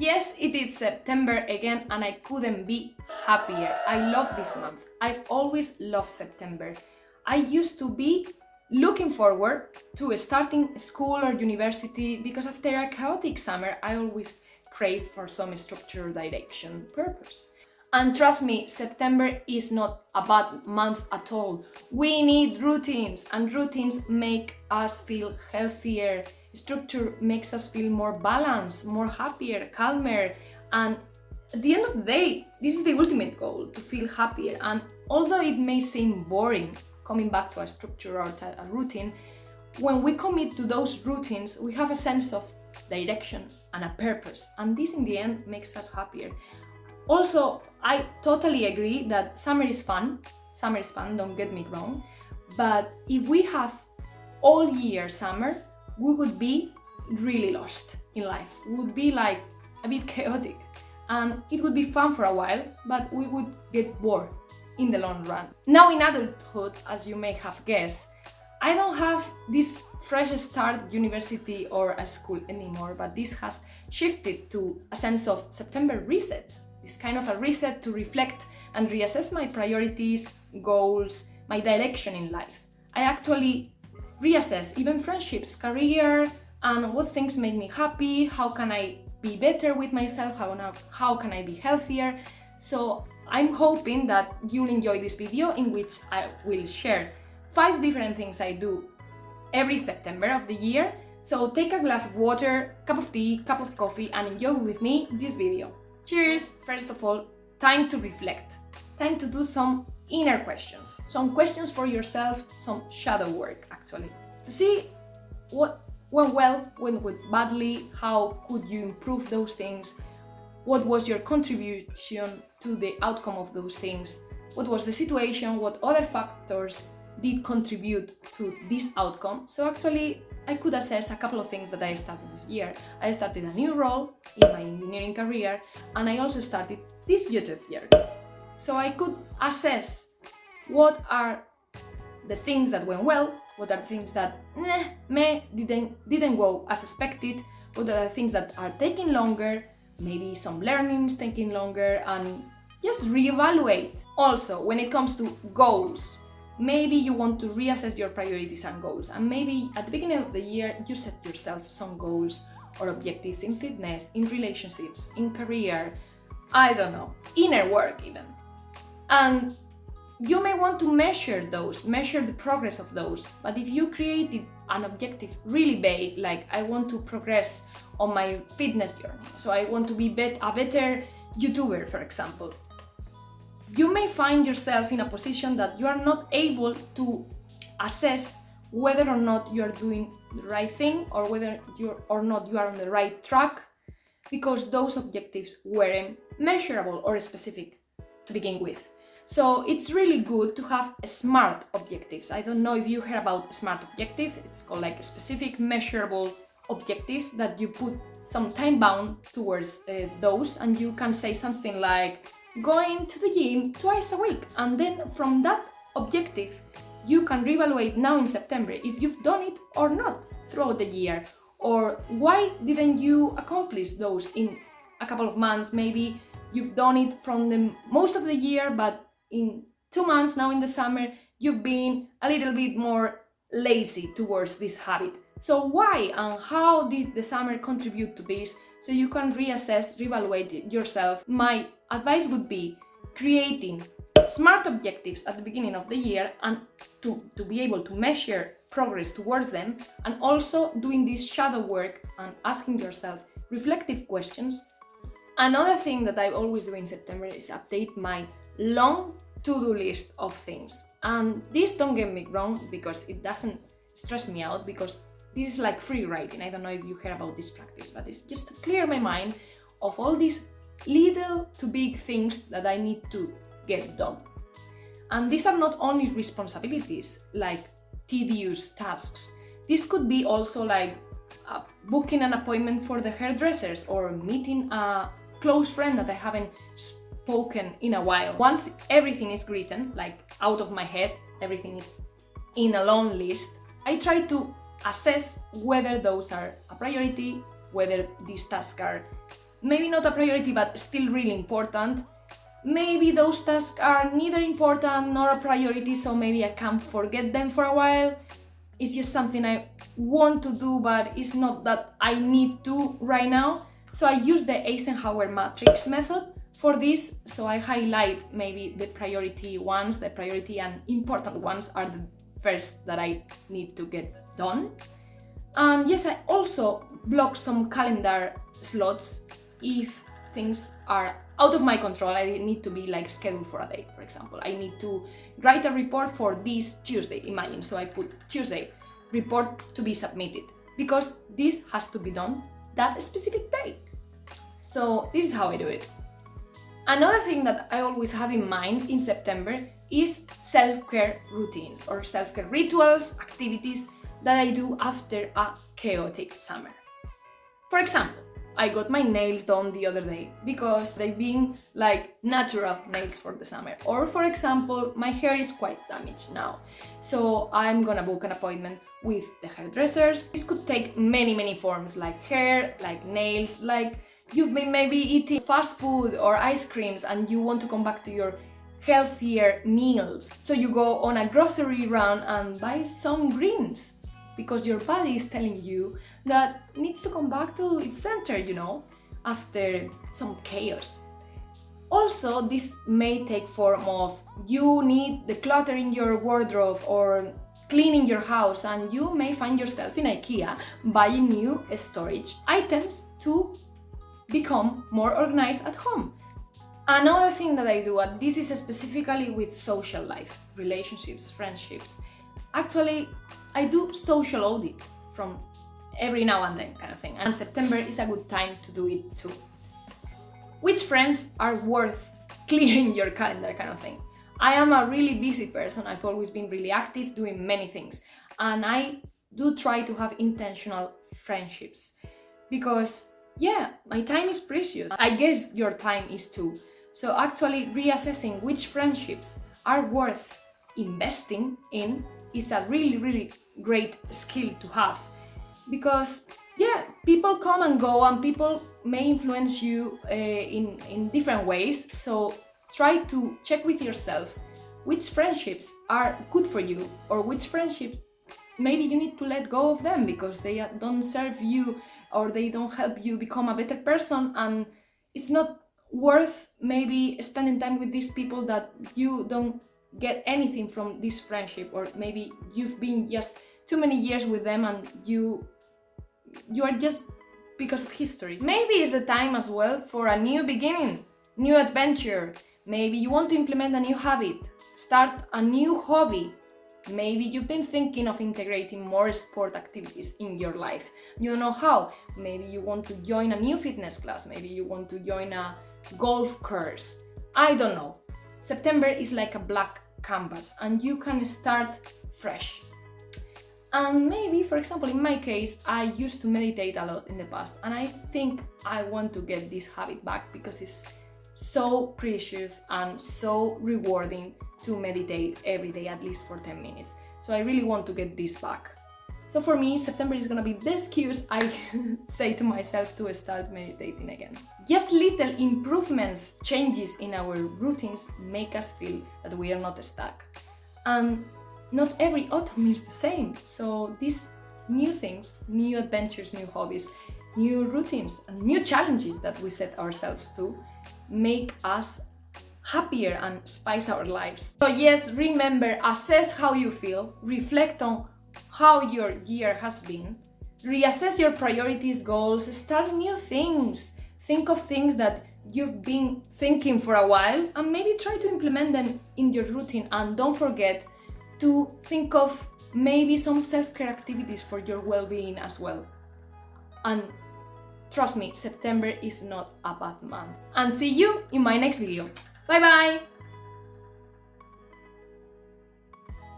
Yes, it is September again and I couldn't be happier. I love this month. I've always loved September. I used to be looking forward to starting school or university because after a chaotic summer, I always crave for some structure, direction, purpose. And trust me, September is not a bad month at all. We need routines, and routines make us feel healthier. Structure makes us feel more balanced, more happier, calmer, and at the end of the day, this is the ultimate goal, to feel happier. And although it may seem boring coming back to a structure or to a routine, when we commit to those routines, we have a sense of direction and a purpose, and this in the end makes us happier. Also, I totally agree that summer is fun. Summer is fun, don't get me wrong. But if we have all year summer, we would be really lost in life. We would be like a bit chaotic. And it would be fun for a while, but we would get bored in the long run. Now in adulthood, as you may have guessed, I don't have this fresh start at university or at school anymore, but this has shifted to a sense of September reset. This kind of a reset to reflect and reassess my priorities, goals, my direction in life. I actually reassess even friendships, career, and what things make me happy, how can I be better with myself, how can I be healthier. So I'm hoping that you'll enjoy this video in which I will share 5 different things I do every September of the year. So take a glass of water, cup of tea, cup of coffee, and enjoy with me this video. Cheers! First of all, time to reflect. Time to do some inner questions. Some questions for yourself, some shadow work actually. To see what went well, what went badly, how could you improve those things, what was your contribution to the outcome of those things, what was the situation, what other factors did contribute to this outcome. So actually, I could assess a couple of things that I started this year. I started a new role in my engineering career, and I also started this YouTube year. So I could assess what are the things that went well, what are the things that didn't go as expected, what are the things that are taking longer, maybe some learnings taking longer, and just reevaluate. Also, when it comes to goals, maybe you want to reassess your priorities and goals, and maybe at the beginning of the year you set yourself some goals or objectives in fitness, in relationships, in career, I don't know, inner work even. And you may want to measure the progress of those. But if you created an objective really vague, like I want to progress on my fitness journey, so I want to be a better YouTuber, for example, you may find yourself in a position that you are not able to assess whether or not you are doing the right thing, or whether you are on the right track, because those objectives weren't measurable or specific to begin with. So it's really good to have SMART objectives. I don't know if you heard about SMART objective. It's called like specific, measurable objectives that you put some time bound towards those, and you can say something like going to the gym twice a week, and then from that objective you can reevaluate now in September if you've done it or not throughout the year, or why didn't you accomplish those in a couple of months. Maybe you've done it from the most of the year, but in 2 months now in the summer you've been a little bit more lazy towards this habit. So why and how did the summer contribute to this? So you can reassess, reevaluate yourself. My advice would be creating SMART objectives at the beginning of the year, and to be able to measure progress towards them, and also doing this shadow work and asking yourself reflective questions. Another thing that I always do in September is update my long to-do list of things. And this, don't get me wrong, because it doesn't stress me out, because this is like free writing. I don't know if you heard about this practice, but it's just to clear my mind of all these little to big things that I need to get done. And these are not only responsibilities like tedious tasks. This could be also like booking an appointment for the hairdressers, or meeting a close friend that I haven't spoken in a while. Once everything is written, like out of my head, everything is in a long list, I try to assess whether those are a priority, whether these tasks are maybe not a priority but still really important. Maybe those tasks are neither important nor a priority, so maybe I can forget them for a while. It's just something I want to do, but it's not that I need to right now. So I use the Eisenhower matrix method for this. So I highlight maybe the priority ones, the priority and important ones are the first that I need to get done. And yes, I also block some calendar slots if things are out of my control. I need to be like scheduled for a day, for example. I need to write a report for this Tuesday, imagine. So I put Tuesday, report to be submitted, because this has to be done that specific day. So this is how I do it. Another thing that I always have in mind in September is self-care routines or self-care rituals, activities that I do after a chaotic summer. For example, I got my nails done the other day because they've been like natural nails for the summer. Or for example, my hair is quite damaged now, so I'm gonna book an appointment with the hairdressers. This could take many forms, like hair, like nails, like you've been maybe eating fast food or ice creams and you want to come back to your healthier meals. So you go on a grocery run and buy some greens, because your body is telling you that it needs to come back to its center, after some chaos. Also, this may take form of you need decluttering your wardrobe or cleaning your house, and you may find yourself in IKEA buying new storage items to become more organized at home. Another thing that I do, and this is specifically with social life, relationships, friendships, actually I do social audit from every now and then kind of thing, and September is a good time to do it too. Which friends are worth clearing your calendar kind of thing? I am a really busy person. I've always been really active doing many things, and I do try to have intentional friendships because my time is precious. I guess your time is too. So actually reassessing which friendships are worth investing in is a really great skill to have, because people come and go and people may influence you in different ways. So try to check with yourself which friendships are good for you, or which friendships maybe you need to let go of them because they don't serve you or they don't help you become a better person, and it's not worth maybe spending time with these people that you don't get anything from this friendship, or maybe you've been just too many years with them and you are just because of history. Maybe it's the time as well for a new beginning, new adventure. Maybe you want to implement a new habit, start a new hobby. Maybe you've been thinking of integrating more sport activities in your life. You don't know how. Maybe you want to join a new fitness class. Maybe you want to join a golf course. I don't know. September is like a blank canvas and you can start fresh. And maybe, for example, in my case, I used to meditate a lot in the past, and I think I want to get this habit back because it's so precious and so rewarding to meditate every day, at least for 10 minutes. So I really want to get this back. So for me, September is gonna be the excuse I say to myself to start meditating again. Just little improvements, changes in our routines make us feel that we are not stuck. And not every autumn is the same. So these new things, new adventures, new hobbies, new routines, and new challenges that we set ourselves to make us happier and spice our lives. So yes, remember, assess how you feel, reflect on how your year has been, reassess your priorities, goals, start new things, think of things that you've been thinking for a while and maybe try to implement them in your routine, and don't forget to think of maybe some self-care activities for your well-being as well. And trust me, September is not a bad month. And see you in my next video. Bye bye!